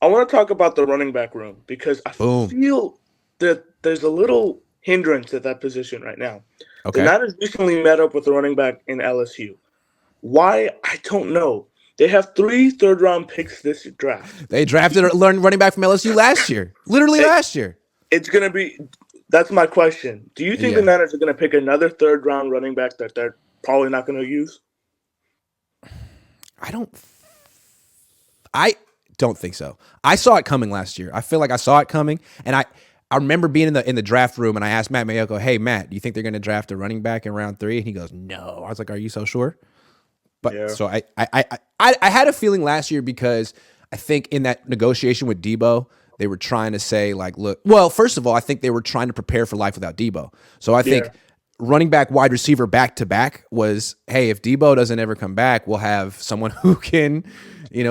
I want to talk about the running back room because I Boom. feel that there's a little hindrance at that position right now. The Okay. Niners recently met up with the running back in LSU. Why? I don't know. They have three third-round picks this draft. They drafted a running back from LSU last year. Literally It, last year. it's going to be – that's my question. Do you think the Yeah. Niners are going to pick another third-round running back that they're probably not going to use? I don't I don't think so. I saw it coming last year. I feel like I saw it coming, and I remember being in the draft room, and I asked Matt Mayoko, "Hey Matt, do you think they're going to draft a running back in round 3?" And he goes, "No." I was like, "Are you so sure?" But Yeah. so I had a feeling last year because I think in that negotiation with Debo, they were trying to say like, look, well, first of all, I think they were trying to prepare for life without Debo. So I Yeah. think running back, wide receiver, back to back was, hey, if Debo doesn't ever come back, we'll have someone who can,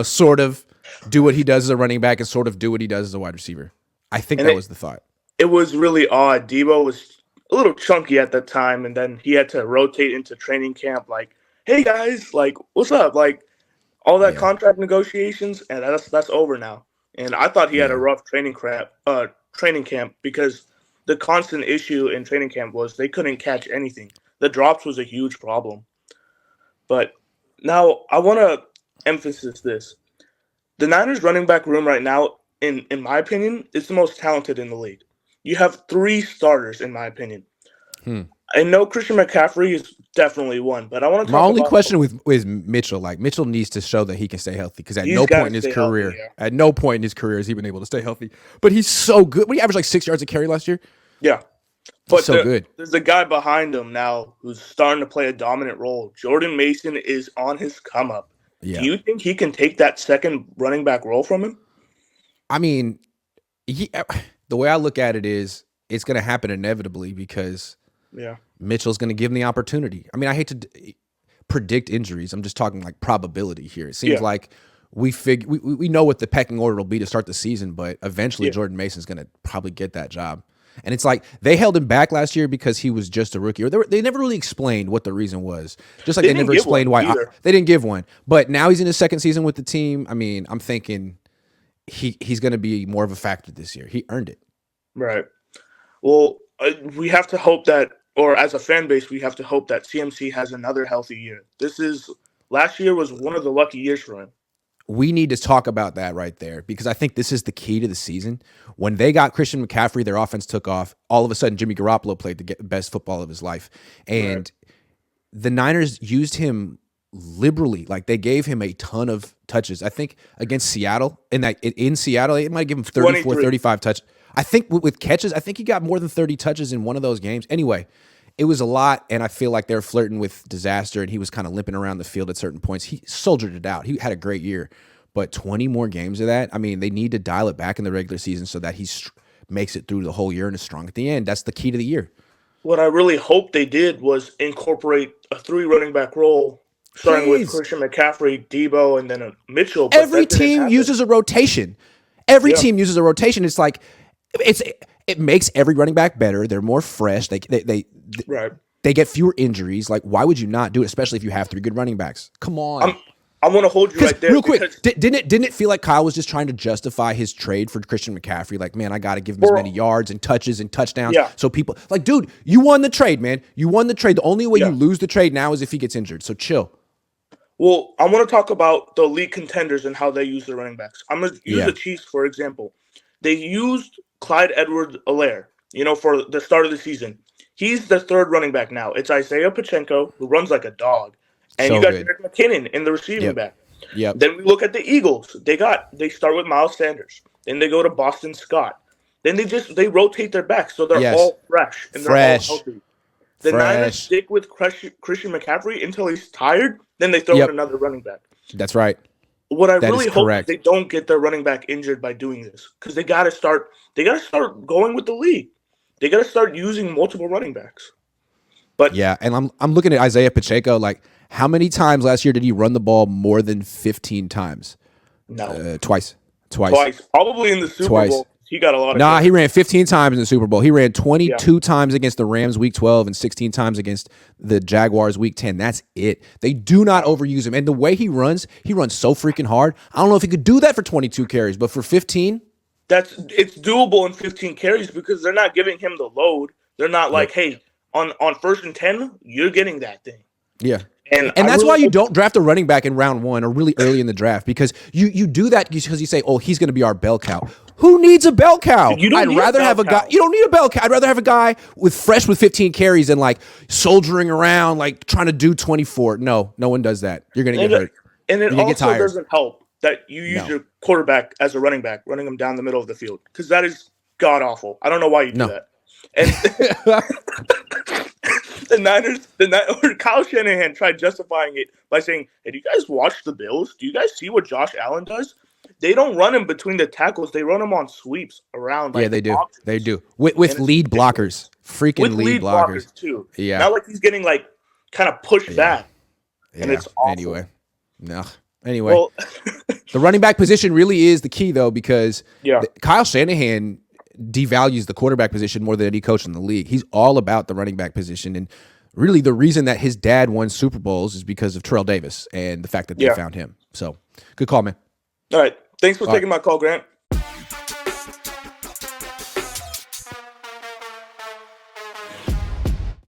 sort of do what he does as a running back and sort of do what he does as a wide receiver. I think And that it, was the thought. it was really odd. Debo was a little chunky at that time, and then he had to rotate into training camp. Like, hey guys, like, what's up? Like, all that Yeah, contract negotiations, and that's over now. And I thought he had a yeah. rough training camp because the constant issue in training camp was they couldn't catch anything. The drops was a huge problem. But now I want to emphasize this: the Niners running back room right now, in my opinion, is the most talented in the league. You have three starters, in my opinion. Hmm. I know Christian McCaffrey is definitely one, but I want to My talk only about question with is Mitchell. Like Mitchell needs to show that he can stay healthy because at he's no got point to in his stay healthy. career, Yeah, at no point in his career has he been able to stay healthy. But he's so good. What he averaged like 6 yards a carry last year. yeah. He's But so good. there's a guy behind him now who's starting to play a dominant role. Jordan Mason is on his come up. Do Yeah. you think he can take that second running back role from him? I mean, he, the way I look at it is it's going to happen inevitably because Yeah, Mitchell's going to give him the opportunity. I mean, I hate to predict injuries. I'm just talking like probability here. It seems yeah, like we know what the pecking order will be to start the season, but eventually yeah. Jordan Mason's going to probably get that job. And it's like they held him back last year because he was just a rookie, or they never really explained what the reason was. Just like They they didn't never give one explained why either. they didn't give one. But now he's in his second season with the team. I mean, I'm thinking he's going to be more of a factor this year. He earned it. Right. Well, we have to hope that, or as a fan base, we have to hope that CMC has another healthy year. Last year was one of the lucky years for him. We need to talk about that right there because I think this is the key to the season. When they got Christian McCaffrey, their offense took off. All of a sudden, Jimmy Garoppolo played the best football of his life. Right. And the Niners used him liberally. Like they gave him a ton of touches. I think against Seattle, in Seattle, it might give him 34, 23. 35 touch. I think with catches, I think he got more than 30 touches in one of those games. Anyway, it was a lot, and I feel like they're flirting with disaster, and he was kind of limping around the field at certain points. He soldiered it out. He had a great year, but 20 more games of that, I mean, they need to dial it back in the regular season so that he makes it through the whole year and is strong at the end. That's the key to the year. What I really hoped they did was incorporate a three running back role, starting with Please. Christian McCaffrey, Debo, and then a Mitchell, but Every that didn't team happen. uses a rotation. Every Yeah, team uses a rotation. It's like it's it makes every running back better. They're more fresh. right. They get fewer injuries. Like, why would you not do it, especially if you have three good running backs? Come on. I'm I want to hold you Because right there real quick, because didn't it feel like Kyle was just trying to justify his trade for Christian McCaffrey? Like, man, I got to give him as for many yards and touches and touchdowns. yeah, So people like, dude, you won the trade, man. You won the trade. The only way you yeah. lose the trade now is if he gets injured. So chill. Well, I want to talk about the league contenders and how they use their running backs. I'm gonna use Yeah. the Chiefs for example. They used Clyde Edwards-Helaire, for the start of the season. He's the third running back now. It's Isaiah Pacheco, who runs like a dog, and you So got good. Jerick McKinnon in the receiving Yep. back. Yep. Then we look at the Eagles. They start with Miles Sanders. Then they go to Boston Scott. Then they rotate their backs so they're Yes. all fresh and they're all Fresh. healthy. The Niners Fresh. stick with Christian McCaffrey until he's tired. Then they throw in Yep. another running back. That's right. What I That is really hope is correct. they don't get their running back injured by doing this because they got to start. They got to start going with the league. They got to start using multiple running backs. But Yeah. And I'm looking at Isaiah Pacheco. Like, how many times last year did he run the ball more than 15 times? no, Twice. Twice. twice, probably in the Super Twice. Bowl. he got a lot of Nah, he carries. ran 15 times in the Super Bowl. He ran Yeah, 22 times against the Rams week 12 and 16 times against the Jaguars week 10. That's it. They do not wow. overuse him. And the way he runs so freaking hard. I don't know if he could do that for 22 carries, but for 15, It's doable in 15 carries because they're not giving him the load. They're not yep. like, hey, on 1st and 10, you're getting that thing. Yeah. And And I that's why really you hope, don't draft a running back in round 1 or really early in the draft, because you do that because you say, oh, he's going to be our bell cow. Who needs a bell cow? you don't I'd need a rather bell have a guy. cow. You don't need a bell cow. I'd rather have a guy with 15 carries than like soldiering around, like trying to do 24. No one does that. You're going to And get hurt. it You're going to get also tired. doesn't help that you use No, your quarterback as a running back, running him down the middle of the field, because that is god awful. I don't know why you do no. that. And or Kyle Shanahan tried justifying it by saying, "Hey, do you guys watch the Bills? Do you guys see what Josh Allen does? They don't run him between the tackles. They run him on sweeps around Yeah, like they do. They options, do. With and it's lead ridiculous. blockers. Freaking With lead lead blockers. blockers too. Yeah. Not like he's getting like kind of pushed Yeah. back, and Yeah. it's awful. Anyway. No. Anyway. Well, The running back position really is the key, though, because yeah, Kyle Shanahan devalues the quarterback position more than any coach in the league. He's all about the running back position. And really, the reason that his dad won Super Bowls is because of Terrell Davis and the fact that they yeah. found him. So, good call, man. All right. Thanks for All right. taking my call, Grant.